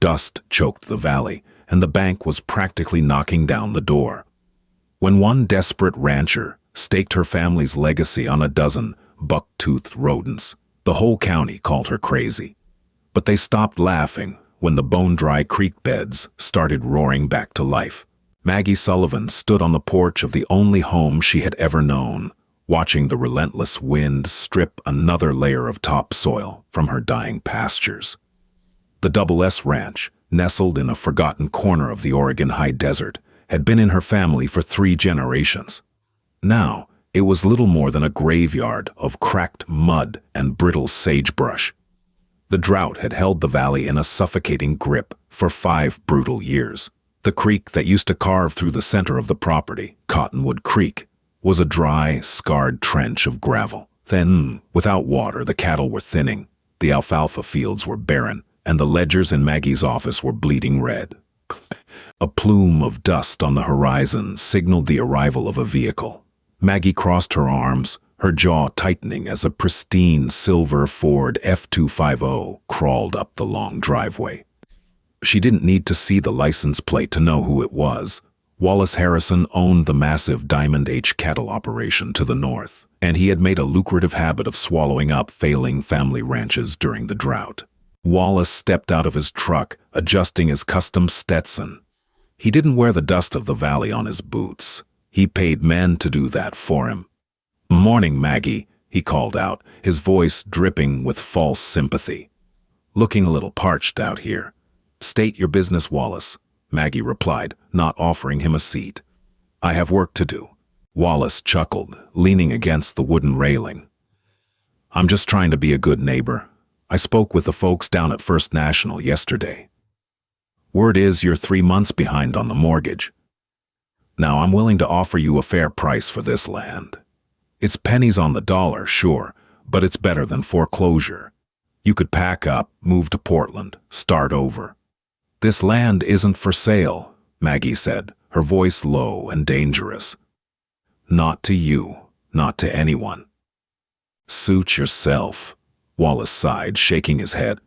Dust choked the valley, and the bank was practically knocking down the door. When one desperate rancher staked her family's legacy on a dozen buck-toothed rodents, the whole county called her crazy. But they stopped laughing when the bone-dry creek beds started roaring back to life. Maggie Sullivan stood on the porch of the only home she had ever known, watching the relentless wind strip another layer of topsoil from her dying pastures. The Double S Ranch, nestled in a forgotten corner of the Oregon high desert, had been in her family for 3 generations. Now, it was little more than a graveyard of cracked mud and brittle sagebrush. The drought had held the valley in a suffocating grip for 5 brutal years. The creek that used to carve through the center of the property, Cottonwood Creek, was a dry, scarred trench of gravel. Then, without water, the cattle were thinning, the alfalfa fields were barren, and the ledgers in Maggie's office were bleeding red. A plume of dust on the horizon signaled the arrival of a vehicle. Maggie crossed her arms, her jaw tightening as a pristine silver Ford F250 crawled up the long driveway. She didn't need to see the license plate to know who it was. Wallace Harrison owned the massive Diamond H cattle operation to the north, and he had made a lucrative habit of swallowing up failing family ranches during the drought. Wallace stepped out of his truck, adjusting his custom Stetson. He didn't wear the dust of the valley on his boots. He paid men to do that for him. "Morning, Maggie," he called out, his voice dripping with false sympathy. "Looking a little parched out here." "State your business, Wallace," Maggie replied, not offering him a seat. "I have work to do." Wallace chuckled, leaning against the wooden railing. "I'm just trying to be a good neighbor. I spoke with the folks down at First National yesterday. Word is you're 3 months behind on the mortgage. Now, I'm willing to offer you a fair price for this land. It's pennies on the dollar, sure, but it's better than foreclosure. You could pack up, move to Portland, start over." "This land isn't for sale," Maggie said, her voice low and dangerous. "Not to you, not to anyone." "Suit yourself," Wallace sighed, shaking his head.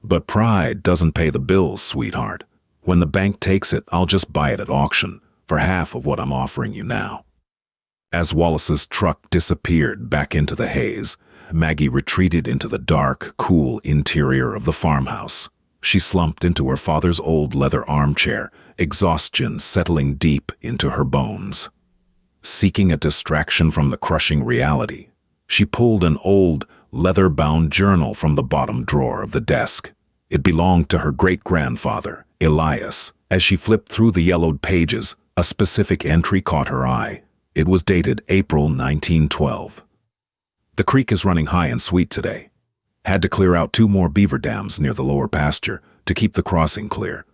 "But pride doesn't pay the bills, sweetheart. When the bank takes it, I'll just buy it at auction for half of what I'm offering you now." As Wallace's truck disappeared back into the haze, Maggie retreated into the dark, cool interior of the farmhouse. She slumped into her father's old leather armchair, exhaustion settling deep into her bones. Seeking a distraction from the crushing reality, she pulled an old, leather-bound journal from the bottom drawer of the desk. It belonged to her great-grandfather, Elias. As she flipped through the yellowed pages, a specific entry caught her eye. It was dated April 1912. "The creek is running high and sweet today. Had to clear out 2 more beaver dams near the lower pasture to keep the crossing clear.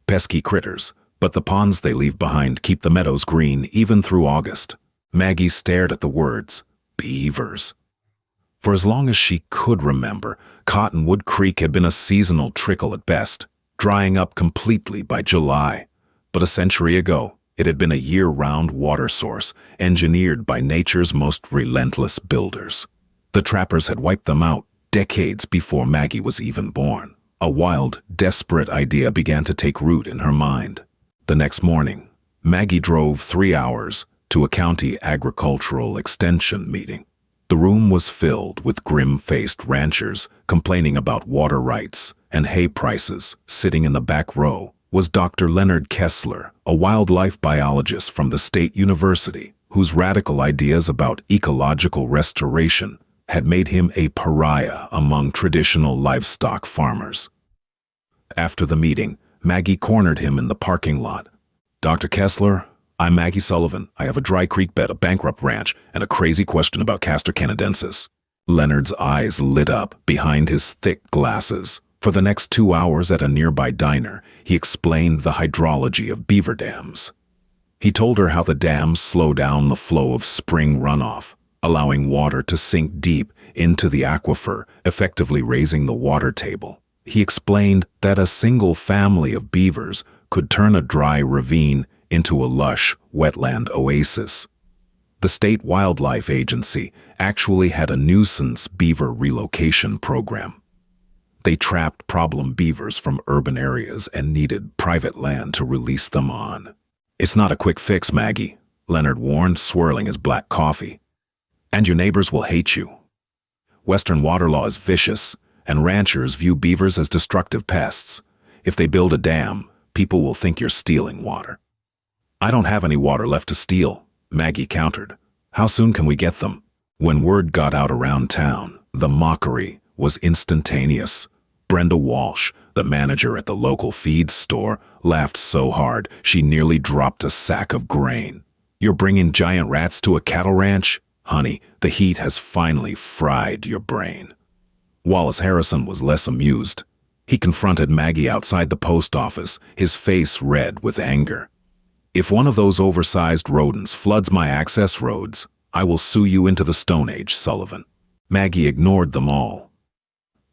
Pesky critters, but the ponds they leave behind keep the meadows green even through August." Maggie stared at the words, beavers. For as long as she could remember, Cottonwood Creek had been a seasonal trickle at best, drying up completely by July. But a century ago, it had been a year-round water source, engineered by nature's most relentless builders. The trappers had wiped them out decades before Maggie was even born. A wild, desperate idea began to take root in her mind. The next morning, Maggie drove 3 hours to a county agricultural extension meeting. The room was filled with grim-faced ranchers complaining about water rights and hay prices. Sitting in the back row was Dr. Leonard Kessler, a wildlife biologist from the State University, whose radical ideas about ecological restoration had made him a pariah among traditional livestock farmers. After the meeting, Maggie cornered him in the parking lot. "Dr. Kessler, I'm Maggie Sullivan. I have a dry creek bed, a bankrupt ranch, and a crazy question about Castor canadensis." Leonard's eyes lit up behind his thick glasses. For the next 2 hours at a nearby diner, he explained the hydrology of beaver dams. He told her how the dams slow down the flow of spring runoff, allowing water to sink deep into the aquifer, effectively raising the water table. He explained that a single family of beavers could turn a dry ravine into a lush wetland oasis. The State Wildlife Agency actually had a nuisance beaver relocation program. They trapped problem beavers from urban areas and needed private land to release them on. "It's not a quick fix, Maggie," Leonard warned, swirling his black coffee. "And your neighbors will hate you. Western water law is vicious, and ranchers view beavers as destructive pests. If they build a dam, people will think you're stealing water." "I don't have any water left to steal," Maggie countered. "How soon can we get them?" When word got out around town, the mockery was instantaneous. Brenda Walsh, the manager at the local feed store, laughed so hard she nearly dropped a sack of grain. "You're bringing giant rats to a cattle ranch? Honey, the heat has finally fried your brain." Wallace Harrison was less amused. He confronted Maggie outside the post office, his face red with anger. "If one of those oversized rodents floods my access roads, I will sue you into the Stone Age, Sullivan." Maggie ignored them all.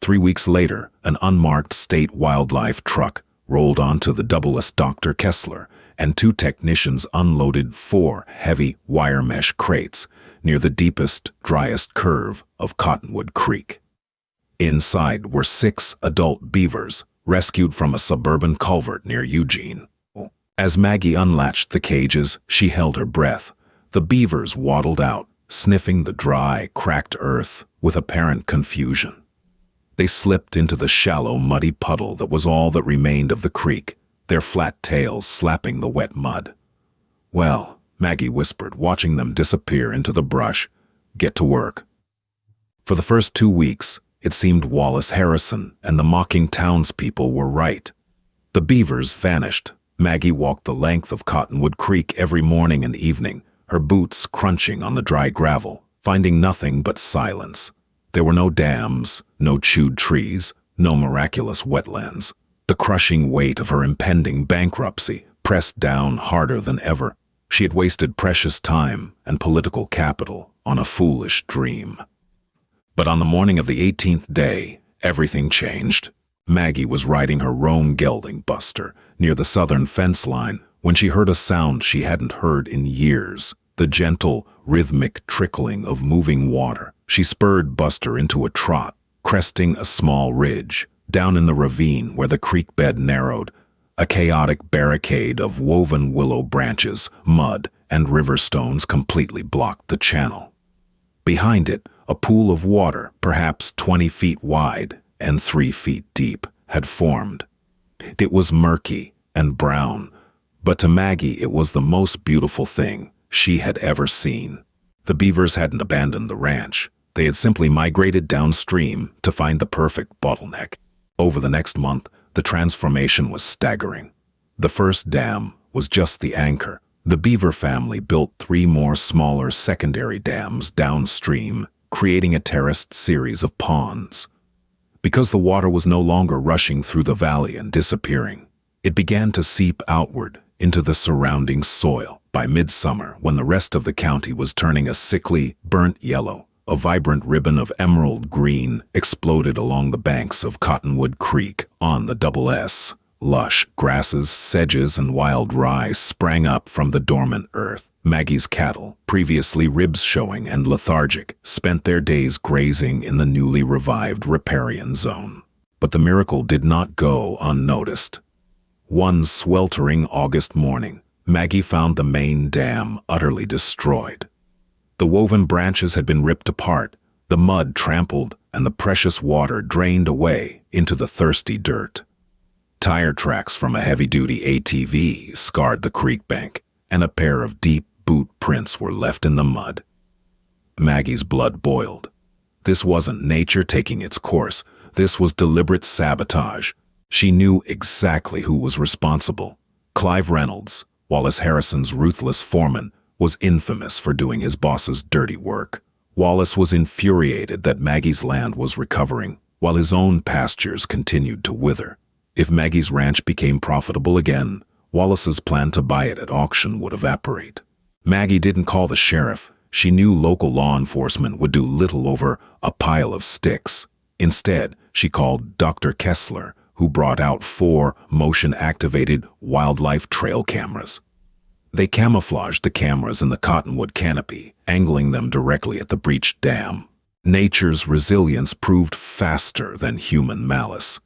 3 weeks later, an unmarked state wildlife truck rolled onto the double-S Dr. Kessler, and 2 technicians unloaded 4 heavy wire mesh crates near the deepest, driest curve of Cottonwood Creek. Inside were 6 adult beavers, rescued from a suburban culvert near Eugene. As Maggie unlatched the cages, she held her breath. The beavers waddled out, sniffing the dry, cracked earth with apparent confusion. They slipped into the shallow, muddy puddle that was all that remained of the creek, their flat tails slapping the wet mud. "Well," Maggie whispered, watching them disappear into the brush, "get to work." For the first 2 weeks, it seemed Wallace Harrison and the mocking townspeople were right. The beavers vanished. Maggie walked the length of Cottonwood Creek every morning and evening, her boots crunching on the dry gravel, finding nothing but silence. There were no dams, no chewed trees, no miraculous wetlands. The crushing weight of her impending bankruptcy pressed down harder than ever. She had wasted precious time and political capital on a foolish dream. But on the morning of the 18th day, everything changed. Maggie was riding her roan gelding Buster near the southern fence line when she heard a sound she hadn't heard in years, the gentle, rhythmic trickling of moving water. She spurred Buster into a trot, cresting a small ridge. Down in the ravine where the creek bed narrowed, a chaotic barricade of woven willow branches, mud, and river stones completely blocked the channel. Behind it, a pool of water, perhaps 20 feet wide and 3 feet deep, had formed. It was murky and brown, but to Maggie it was the most beautiful thing she had ever seen. The beavers hadn't abandoned the ranch. They had simply migrated downstream to find the perfect bottleneck. Over the next month, the transformation was staggering. The first dam was just the anchor. The beaver family built 3 more smaller secondary dams downstream, creating a terraced series of ponds. Because the water was no longer rushing through the valley and disappearing, it began to seep outward into the surrounding soil. By midsummer, when the rest of the county was turning a sickly, burnt yellow, a vibrant ribbon of emerald green exploded along the banks of Cottonwood Creek on the double-S. Lush grasses, sedges, and wild rye sprang up from the dormant earth. Maggie's cattle, previously ribs showing and lethargic, spent their days grazing in the newly revived riparian zone. But the miracle did not go unnoticed. One sweltering August morning, Maggie found the main dam utterly destroyed. The woven branches had been ripped apart, the mud trampled, and the precious water drained away into the thirsty dirt. Tire tracks from a heavy-duty ATV scarred the creek bank, and a pair of deep boot prints were left in the mud. Maggie's blood boiled. This wasn't nature taking its course. This was deliberate sabotage. She knew exactly who was responsible. Clive Reynolds, Wallace Harrison's ruthless foreman, was infamous for doing his boss's dirty work. Wallace was infuriated that Maggie's land was recovering, while his own pastures continued to wither. If Maggie's ranch became profitable again, Wallace's plan to buy it at auction would evaporate. Maggie didn't call the sheriff. She knew local law enforcement would do little over a pile of sticks. Instead, she called Dr. Kessler, who brought out 4 motion-activated wildlife trail cameras. They camouflaged the cameras in the cottonwood canopy, angling them directly at the breached dam. Nature's resilience proved faster than human malice.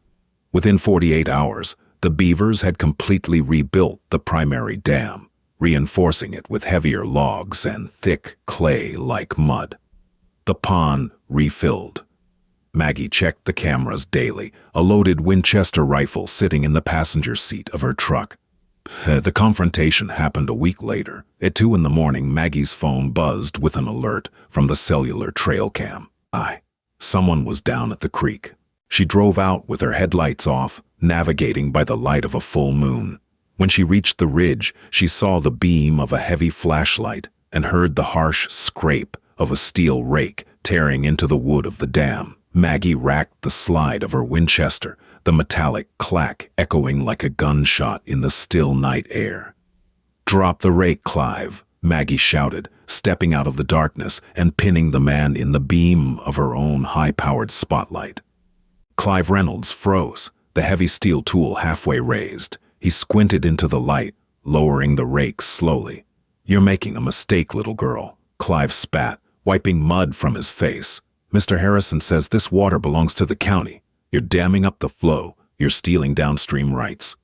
Within 48 hours, the Beavers had completely rebuilt the primary dam, reinforcing it with heavier logs and thick clay like mud. The pond refilled. Maggie checked the cameras daily, a loaded Winchester rifle sitting in the passenger seat of her truck. The confrontation happened a week later. At 2 in the morning, Maggie's phone buzzed with an alert from the cellular trail cam. Someone was down at the creek. She drove out with her headlights off, navigating by the light of a full moon. When she reached the ridge, she saw the beam of a heavy flashlight and heard the harsh scrape of a steel rake tearing into the wood of the dam. Maggie racked the slide of her Winchester, the metallic clack echoing like a gunshot in the still night air. "Drop the rake, Clive," Maggie shouted, stepping out of the darkness and pinning the man in the beam of her own high-powered spotlight. Clive Reynolds froze, the heavy steel tool halfway raised. He squinted into the light, lowering the rake slowly. "You're making a mistake, little girl," Clive spat, wiping mud from his face. "Mr. Harrison says this water belongs to the county. You're damming up the flow. You're stealing downstream rights."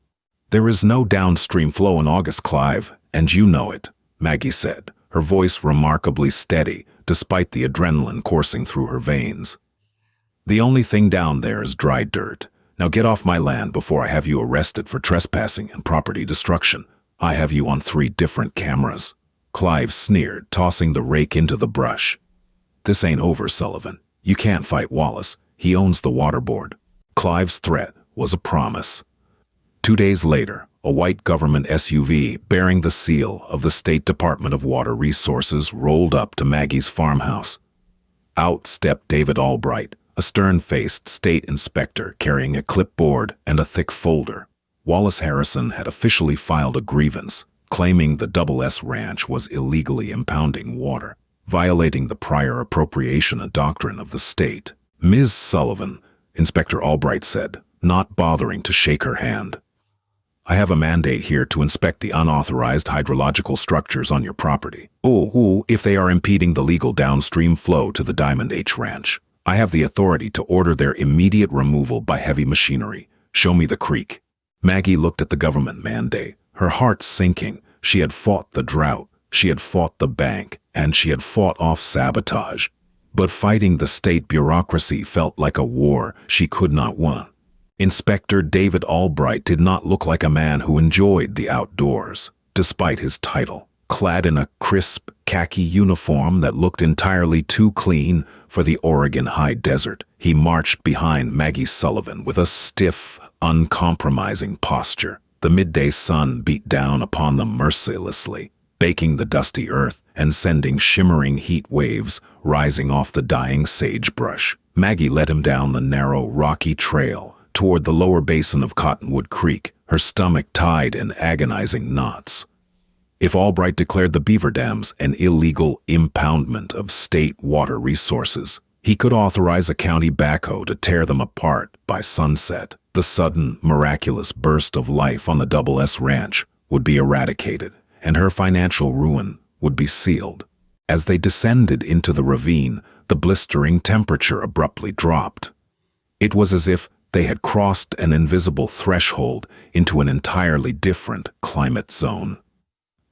"There is no downstream flow in August, Clive, and you know it," Maggie said, her voice remarkably steady despite the adrenaline coursing through her veins. "The only thing down there is dry dirt. Now get off my land before I have you arrested for trespassing and property destruction. I have you on 3 different cameras." Clive sneered, tossing the rake into the brush. "This ain't over, Sullivan. You can't fight Wallace. He owns the water board." Clive's threat was a promise. 2 days later, a white government SUV bearing the seal of the State Department of Water Resources rolled up to Maggie's farmhouse. Out stepped David Albright, a stern-faced state inspector carrying a clipboard and a thick folder. Wallace Harrison had officially filed a grievance, claiming the Double S Ranch was illegally impounding water, violating the prior appropriation doctrine of the state. "Ms. Sullivan," Inspector Albright said, not bothering to shake her hand, "I have a mandate here to inspect the unauthorized hydrological structures on your property. If they are impeding the legal downstream flow to the Diamond H Ranch. I have the authority to order their immediate removal by heavy machinery. Show me the creek." Maggie looked at the government mandate, her heart sinking. She had fought the drought, she had fought the bank, and she had fought off sabotage. But fighting the state bureaucracy felt like a war she could not win. Inspector David Albright did not look like a man who enjoyed the outdoors, despite his title. Clad in a crisp khaki uniform that looked entirely too clean for the Oregon high desert, he marched behind Maggie Sullivan with a stiff, uncompromising posture. The midday sun beat down upon them mercilessly, baking the dusty earth and sending shimmering heat waves rising off the dying sagebrush. Maggie led him down the narrow, rocky trail toward the lower basin of Cottonwood Creek, her stomach tied in agonizing knots. If Albright declared the beaver dams an illegal impoundment of state water resources, he could authorize a county backhoe to tear them apart by sunset. The sudden, miraculous burst of life on the Double S Ranch would be eradicated, and her financial ruin would be sealed. As they descended into the ravine, the blistering temperature abruptly dropped. It was as if they had crossed an invisible threshold into an entirely different climate zone.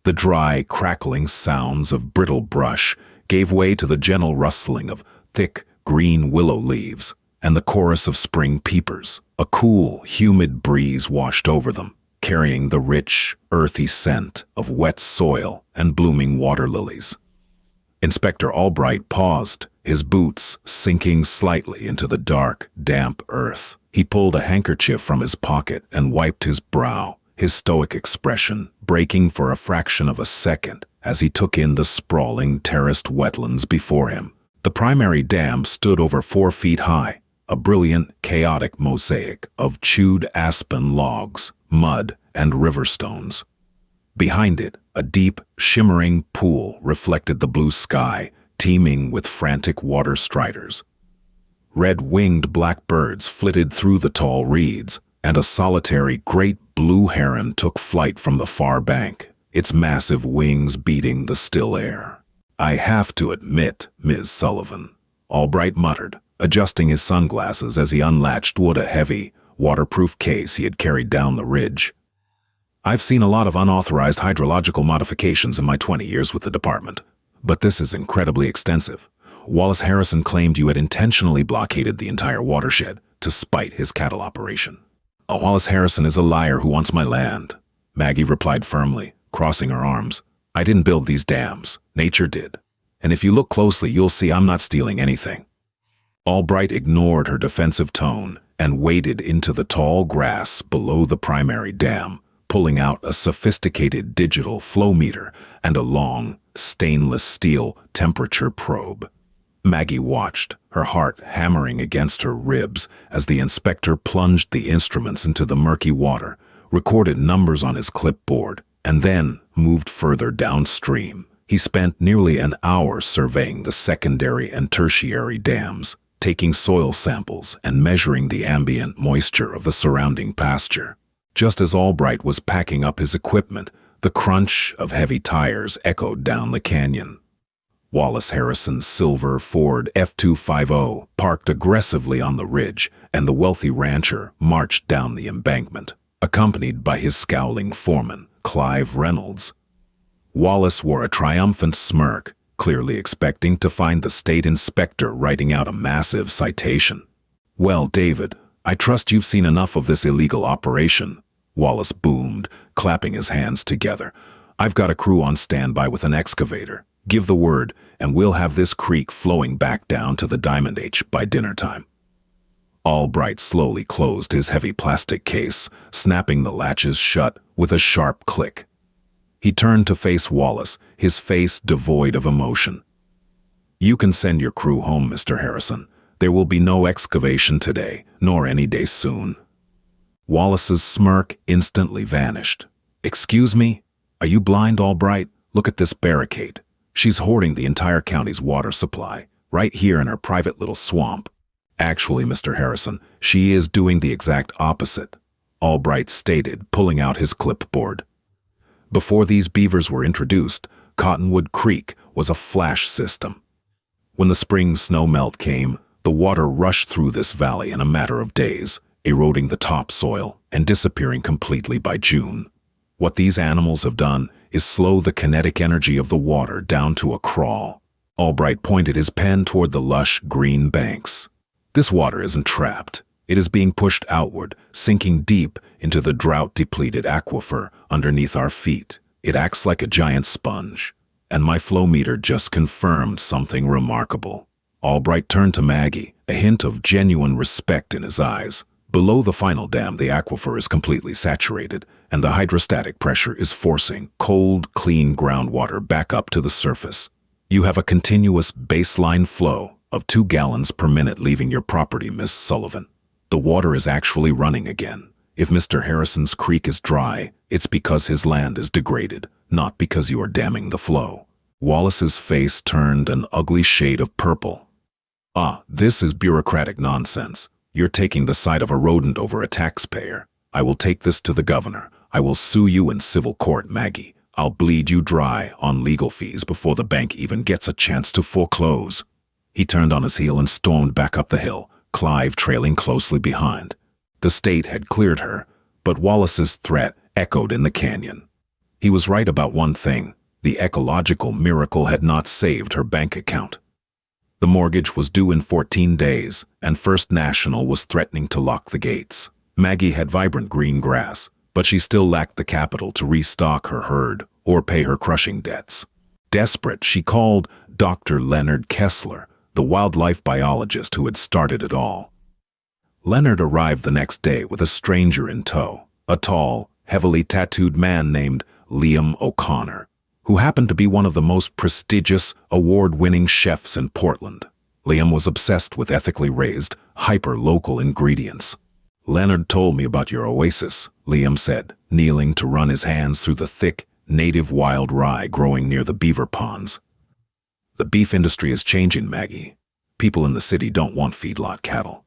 The dry, crackling sounds of brittle brush gave way to the gentle rustling of thick, green willow leaves and the chorus of spring peepers. A cool, humid breeze washed over them, carrying the rich, earthy scent of wet soil and blooming water lilies. Inspector Albright paused, his boots sinking slightly into the dark, damp earth. He pulled a handkerchief from his pocket and wiped his brow, his stoic expression breaking for a fraction of a second as he took in the sprawling, terraced wetlands before him. The primary dam stood over 4 feet high, a brilliant, chaotic mosaic of chewed aspen logs, mud, and river stones. Behind it, a deep, shimmering pool reflected the blue sky, teeming with frantic water striders. Red-winged blackbirds flitted through the tall reeds, and a solitary great blue heron took flight from the far bank, its massive wings beating the still air. "I have to admit, Ms. Sullivan," Albright muttered, adjusting his sunglasses as he unlatched what a heavy, waterproof case he had carried down the ridge. I've seen a lot of unauthorized hydrological modifications in my 20 years with the department, but this is incredibly extensive. Wallace Harrison claimed you had intentionally blockaded the entire watershed to spite his cattle operation. Wallace Harrison is a liar who wants my land, Maggie replied firmly, crossing her arms. I didn't build these dams. Nature did. And if you look closely, you'll see I'm not stealing anything. Albright ignored her defensive tone and waded into the tall grass below the primary dam, pulling out a sophisticated digital flow meter and a long, stainless steel temperature probe. Maggie watched, her heart hammering against her ribs as the inspector plunged the instruments into the murky water, recorded numbers on his clipboard, and then moved further downstream. He spent nearly an hour surveying the secondary and tertiary dams, taking soil samples and measuring the ambient moisture of the surrounding pasture. Just as Albright was packing up his equipment, the crunch of heavy tires echoed down the canyon. Wallace Harrison's silver Ford F-250 parked aggressively on the ridge, and the wealthy rancher marched down the embankment, accompanied by his scowling foreman, Clive Reynolds. Wallace wore a triumphant smirk, clearly expecting to find the state inspector writing out a massive citation. "Well, David, I trust you've seen enough of this illegal operation," Wallace boomed, clapping his hands together. "I've got a crew on standby with an excavator. Give the word, and we'll have this creek flowing back down to the Diamond H by dinner time." Albright slowly closed his heavy plastic case, snapping the latches shut with a sharp click. He turned to face Wallace, his face devoid of emotion. "You can send your crew home, Mr. Harrison. There will be no excavation today, nor any day soon." Wallace's smirk instantly vanished. "Excuse me? Are you blind, Albright? Look at this barricade. She's hoarding the entire county's water supply, right here in her private little swamp." "Actually, Mr. Harrison, she is doing the exact opposite," Albright stated, pulling out his clipboard. Before these beavers were introduced, Cottonwood Creek was a flash system. When the spring snowmelt came, the water rushed through this valley in a matter of days, eroding the topsoil and disappearing completely by June. What these animals have done is slow the kinetic energy of the water down to a crawl. Albright pointed his pen toward the lush green banks. "This water isn't trapped. It is being pushed outward, sinking deep into the drought-depleted aquifer underneath our feet. It acts like a giant sponge. And my flow meter just confirmed something remarkable." Albright turned to Maggie, a hint of genuine respect in his eyes. "Below the final dam, the aquifer is completely saturated, and the hydrostatic pressure is forcing cold, clean groundwater back up to the surface. You have a continuous baseline flow of 2 gallons per minute leaving your property, Miss Sullivan. The water is actually running again. If Mr. Harrison's creek is dry, it's because his land is degraded, not because you are damming the flow." Wallace's face turned an ugly shade of purple. This is bureaucratic nonsense. You're taking the side of a rodent over a taxpayer. I will take this to the governor. I will sue you in civil court, Maggie. I'll bleed you dry on legal fees before the bank even gets a chance to foreclose." He turned on his heel and stormed back up the hill, Clive trailing closely behind. The state had cleared her, but Wallace's threat echoed in the canyon. He was right about one thing: the ecological miracle had not saved her bank account. The mortgage was due in 14 days, and First National was threatening to lock the gates. Maggie had vibrant green grass, but she still lacked the capital to restock her herd or pay her crushing debts. Desperate, she called Dr. Leonard Kessler, the wildlife biologist who had started it all. Leonard arrived the next day with a stranger in tow, a tall, heavily tattooed man named Liam O'Connor, who happened to be one of the most prestigious, award-winning chefs in Portland. Liam was obsessed with ethically raised, hyper-local ingredients. "Leonard told me about your oasis," Liam said, kneeling to run his hands through the thick, native wild rye growing near the beaver ponds. "The beef industry is changing, Maggie. People in the city don't want feedlot cattle.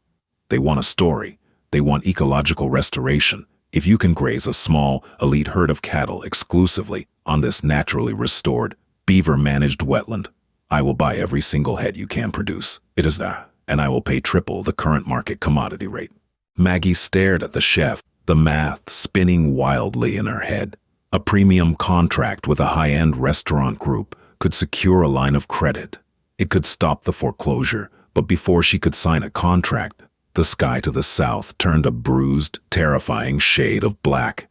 They want a story. They want ecological restoration. If you can graze a small, elite herd of cattle exclusively on this naturally restored, beaver-managed wetland, I will buy every single head you can produce. It is that, and I will pay triple the current market commodity rate." Maggie stared at the chef, the math spinning wildly in her head. A premium contract with a high-end restaurant group could secure a line of credit. It could stop the foreclosure, but before she could sign a contract, the sky to the south turned a bruised, terrifying shade of black.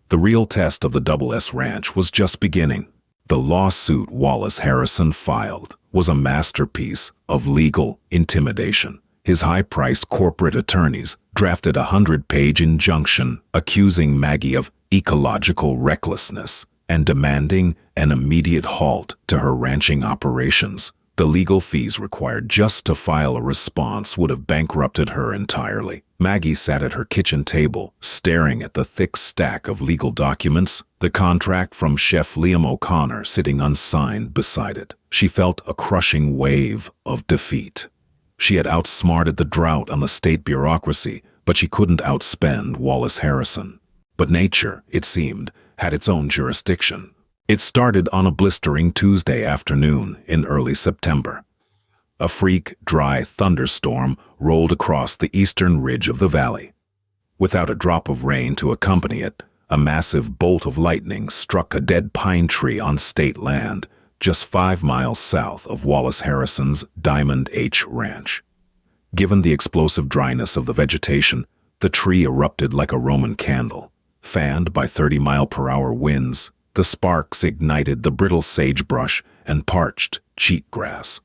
The real test of the Double S Ranch was just beginning. The lawsuit Wallace Harrison filed was a masterpiece of legal intimidation. His high-priced corporate attorneys drafted a 100-page injunction accusing Maggie of ecological recklessness and demanding an immediate halt to her ranching operations. The legal fees required just to file a response would have bankrupted her entirely. Maggie sat at her kitchen table, staring at the thick stack of legal documents, the contract from Chef Liam O'Connor sitting unsigned beside it. She felt a crushing wave of defeat. She had outsmarted the drought on the state bureaucracy, but she couldn't outspend Wallace Harrison. But nature, it seemed, had its own jurisdiction. It started on a blistering Tuesday afternoon in early September. A freak, dry thunderstorm rolled across the eastern ridge of the valley. Without a drop of rain to accompany it, a massive bolt of lightning struck a dead pine tree on state land, just 5 miles south of Wallace Harrison's Diamond H Ranch. Given the explosive dryness of the vegetation, the tree erupted like a Roman candle. Fanned by 30-mile-per-hour winds, the sparks ignited the brittle sagebrush and parched cheatgrass.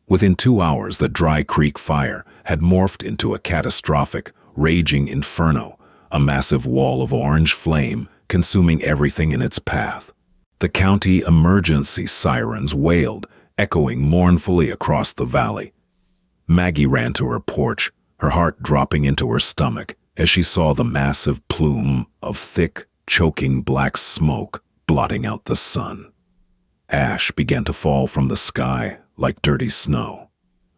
Within 2 hours, the Dry Creek fire had morphed into a catastrophic, raging inferno, a massive wall of orange flame consuming everything in its path. The county emergency sirens wailed, echoing mournfully across the valley. Maggie ran to her porch, her heart dropping into her stomach as she saw the massive plume of thick, choking black smoke blotting out the sun. Ash began to fall from the sky like dirty snow.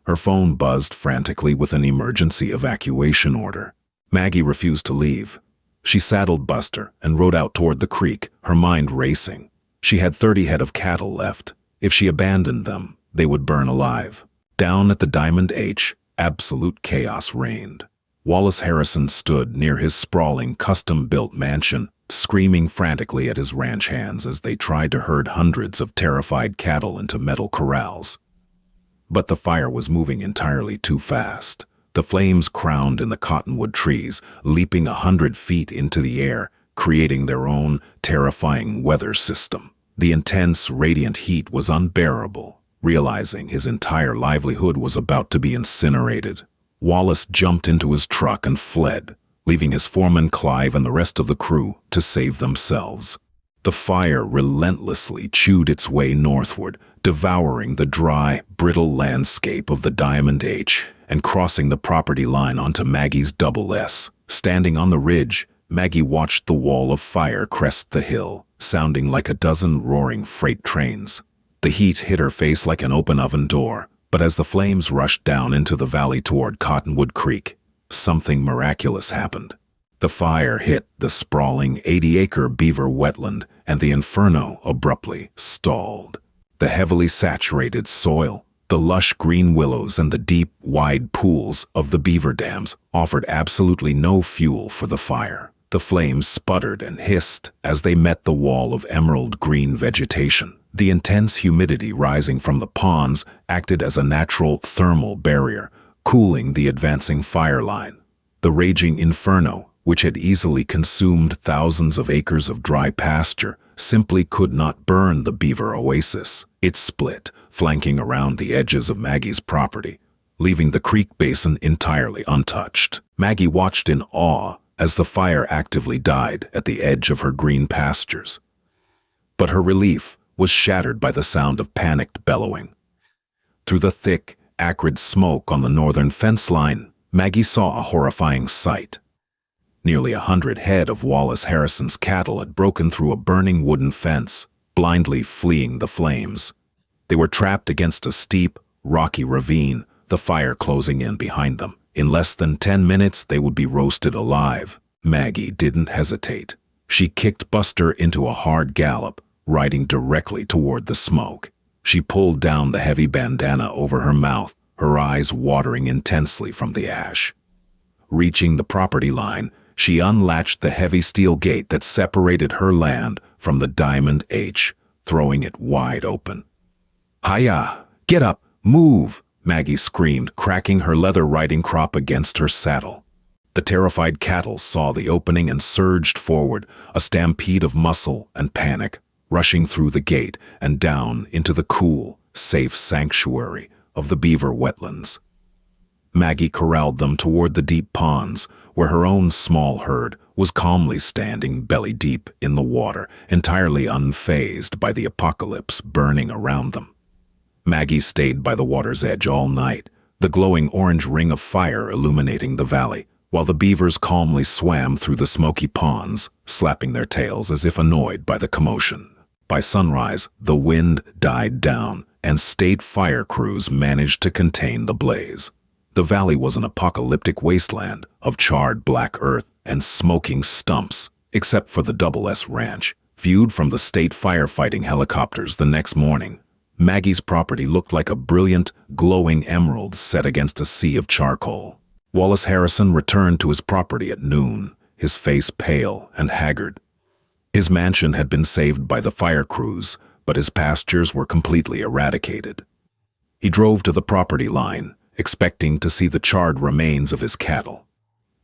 Her phone buzzed frantically with an emergency evacuation order. Maggie refused to leave. She saddled Buster and rode out toward the creek, her mind racing. She had 30 head of cattle left. If she abandoned them, they would burn alive. Down at the Diamond H, absolute chaos reigned. Wallace Harrison stood near his sprawling, custom-built mansion, screaming frantically at his ranch hands as they tried to herd hundreds of terrified cattle into metal corrals. But the fire was moving entirely too fast. The flames crowned in the cottonwood trees, leaping 100 feet into the air, creating their own terrifying weather system. The intense, radiant heat was unbearable. Realizing his entire livelihood was about to be incinerated, Wallace jumped into his truck and fled, leaving his foreman Clive and the rest of the crew to save themselves. The fire relentlessly chewed its way northward, devouring the dry, brittle landscape of the Diamond H and crossing the property line onto Maggie's Double S. Standing on the ridge, Maggie watched the wall of fire crest the hill, sounding like a dozen roaring freight trains. The heat hit her face like an open oven door, but as the flames rushed down into the valley toward Cottonwood Creek, something miraculous happened. The fire hit the sprawling 80-acre beaver wetland, and the inferno abruptly stalled. The heavily saturated soil, the lush green willows, and the deep, wide pools of the beaver dams offered absolutely no fuel for the fire. The flames sputtered and hissed as they met the wall of emerald green vegetation. The intense humidity rising from the ponds acted as a natural thermal barrier, cooling the advancing fire line. The raging inferno, which had easily consumed thousands of acres of dry pasture, simply could not burn the beaver oasis. It split, flanking around the edges of Maggie's property, leaving the creek basin entirely untouched. Maggie watched in awe as the fire actively died at the edge of her green pastures. But her relief was shattered by the sound of panicked bellowing. Through the thick, acrid smoke on the northern fence line, Maggie saw a horrifying sight. Nearly 100 head of Wallace Harrison's cattle had broken through a burning wooden fence, blindly fleeing the flames. They were trapped against a steep, rocky ravine, the fire closing in behind them. In less than 10 minutes, they would be roasted alive. Maggie didn't hesitate. She kicked Buster into a hard gallop, riding directly toward the smoke. She pulled down the heavy bandana over her mouth, her eyes watering intensely from the ash. Reaching the property line, she unlatched the heavy steel gate that separated her land from the Diamond H, throwing it wide open. "Hiya! Get up! Move!" Maggie screamed, cracking her leather riding crop against her saddle. The terrified cattle saw the opening and surged forward, a stampede of muscle and panic, rushing through the gate and down into the cool, safe sanctuary of the beaver wetlands. Maggie corralled them toward the deep ponds, where her own small herd was calmly standing belly-deep in the water, entirely unfazed by the apocalypse burning around them. Maggie stayed by the water's edge all night, the glowing orange ring of fire illuminating the valley, while the beavers calmly swam through the smoky ponds, slapping their tails as if annoyed by the commotion. By sunrise, the wind died down, and state fire crews managed to contain the blaze. The valley was an apocalyptic wasteland of charred black earth and smoking stumps, except for the Double S Ranch. Viewed from the state firefighting helicopters the next morning, Maggie's property looked like a brilliant, glowing emerald set against a sea of charcoal. Wallace Harrison returned to his property at noon, his face pale and haggard. His mansion had been saved by the fire crews, but his pastures were completely eradicated. He drove to the property line, expecting to see the charred remains of his cattle.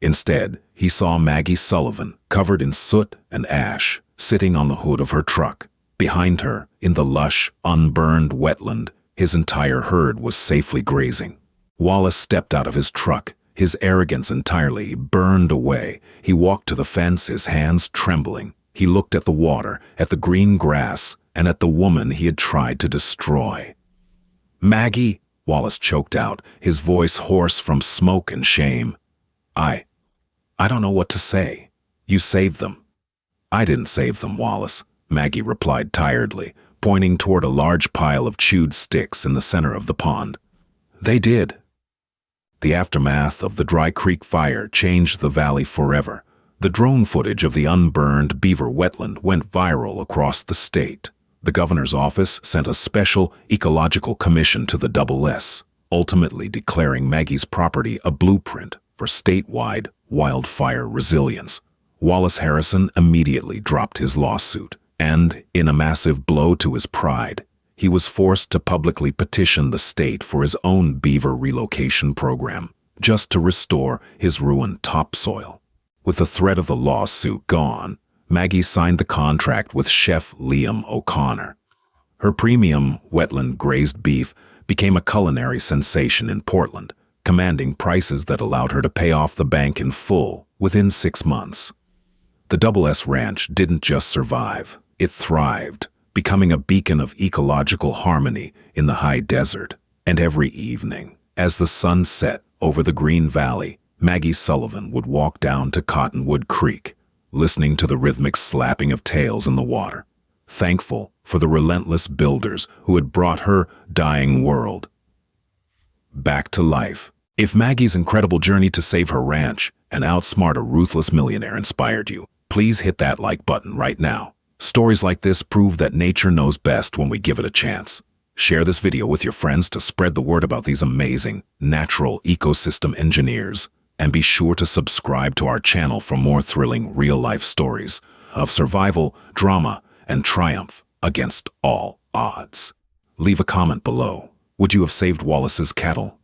Instead, he saw Maggie Sullivan, covered in soot and ash, sitting on the hood of her truck. Behind her, in the lush, unburned wetland, his entire herd was safely grazing. Wallace stepped out of his truck, his arrogance entirely burned away. He walked to the fence, his hands trembling. He looked at the water, at the green grass, and at the woman he had tried to destroy. "Maggie," Wallace choked out, his voice hoarse from smoke and shame. I don't know what to say. You saved them." "I didn't save them, Wallace," Maggie replied tiredly, pointing toward a large pile of chewed sticks in the center of the pond. "They did." The aftermath of the Dry Creek fire changed the valley forever. The drone footage of the unburned beaver wetland went viral across the state. The governor's office sent a special ecological commission to the Double S, ultimately declaring Maggie's property a blueprint for statewide wildfire resilience. Wallace Harrison immediately dropped his lawsuit, and, in a massive blow to his pride, he was forced to publicly petition the state for his own beaver relocation program, just to restore his ruined topsoil. With the threat of the lawsuit gone, Maggie signed the contract with Chef Liam O'Connor. Her premium wetland grazed beef became a culinary sensation in Portland, commanding prices that allowed her to pay off the bank in full within 6 months. The Double S Ranch didn't just survive, it thrived, becoming a beacon of ecological harmony in the high desert. And every evening, as the sun set over the green valley, Maggie Sullivan would walk down to Cottonwood Creek, listening to the rhythmic slapping of tails in the water, thankful for the relentless builders who had brought her dying world back to life. If Maggie's incredible journey to save her ranch and outsmart a ruthless millionaire inspired you, please hit that like button right now. Stories like this prove that nature knows best when we give it a chance. Share this video with your friends to spread the word about these amazing, natural ecosystem engineers. And be sure to subscribe to our channel for more thrilling real-life stories of survival, drama, and triumph against all odds. Leave a comment below. Would you have saved Wallace's cattle?